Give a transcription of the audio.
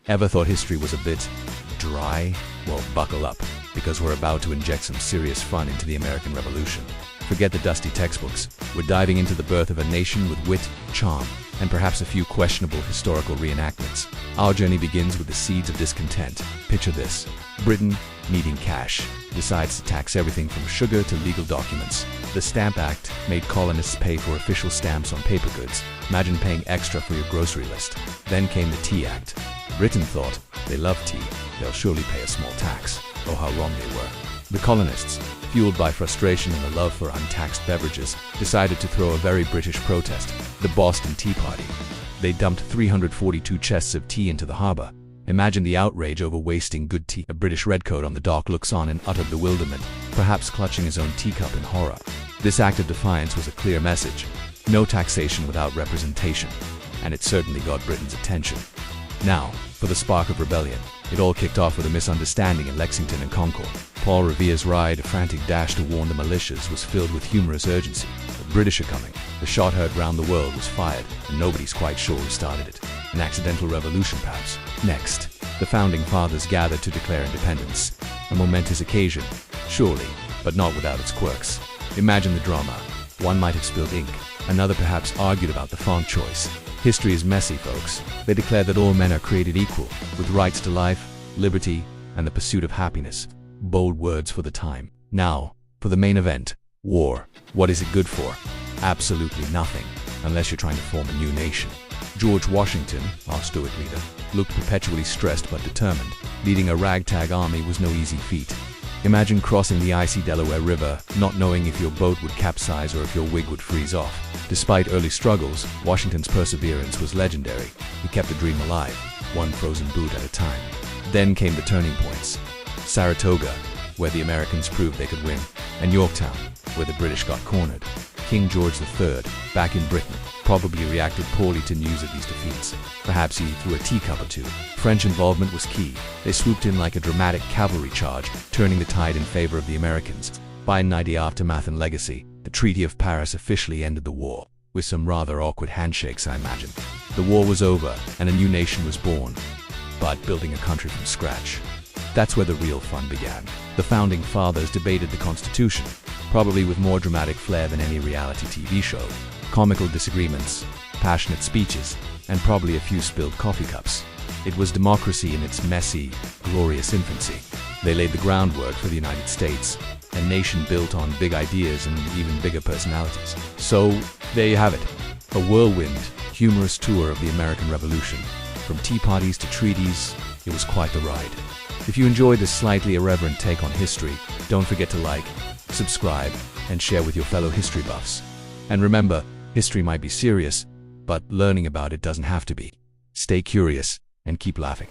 Ever thought history was a bit dry? Well, buckle up, because we're about to inject some serious fun into the American Revolution. Forget the dusty textbooks. We're diving into the birth of a nation with wit, charm, and perhaps a few questionable historical reenactments. Our journey begins with the seeds of discontent. Picture this. Britain, needing cash, decides to tax everything from sugar to legal documents. The Stamp Act made colonists pay for official stamps on paper goods. Imagine paying extra for your grocery list. Then came the Tea Act. Britain thought, they love tea, they'll surely pay a small tax. Oh, how wrong they were. The colonists, fueled by frustration and a love for untaxed beverages, decided to throw a very British protest, the Boston Tea Party. They dumped 342 chests of tea into the harbor. Imagine the outrage over wasting good tea. A British redcoat on the dock looks on in utter bewilderment, perhaps clutching his own teacup in horror. This act of defiance was a clear message. No taxation without representation. And it certainly got Britain's attention. Now, for the spark of rebellion. It all kicked off with a misunderstanding in Lexington and Concord. Paul Revere's ride, a frantic dash to warn the militias, was filled with humorous urgency. The British are coming. The shot heard round the world was fired, and nobody's quite sure who started it. An accidental revolution, perhaps. Next, the Founding Fathers gathered to declare independence. A momentous occasion, surely, but not without its quirks. Imagine the drama. One might have spilled ink. Another perhaps argued about the font choice. History is messy, folks. They declare that all men are created equal, with rights to life, liberty, and the pursuit of happiness. Bold words for the time. Now, for the main event, war. What is it good for? Absolutely nothing, unless you're trying to form a new nation. George Washington, our stoic leader, looked perpetually stressed but determined. Leading a ragtag army was no easy feat. Imagine crossing the icy Delaware River, not knowing if your boat would capsize or if your wig would freeze off. Despite early struggles, Washington's perseverance was legendary. He kept the dream alive, one frozen boot at a time. Then came the turning points. Saratoga, where the Americans proved they could win, and Yorktown, where the British got cornered. King George III, back in Britain, probably reacted poorly to news of these defeats. Perhaps he threw a teacup or two. French involvement was key. They swooped in like a dramatic cavalry charge, turning the tide in favor of the Americans. By 90 aftermath and legacy, the Treaty of Paris officially ended the war, with some rather awkward handshakes, I imagine. The war was over, and a new nation was born. But building a country from scratch, that's where the real fun began. The Founding Fathers debated the Constitution, probably with more dramatic flair than any reality TV show. Comical disagreements, passionate speeches, and probably a few spilled coffee cups. It was democracy in its messy, glorious infancy. They laid the groundwork for the United States, a nation built on big ideas and even bigger personalities. So, there you have it. A whirlwind, humorous tour of the American Revolution. From tea parties to treaties, it was quite the ride. If you enjoyed this slightly irreverent take on history, don't forget to like, subscribe, and share with your fellow history buffs. And remember, history might be serious, but learning about it doesn't have to be. Stay curious and keep laughing.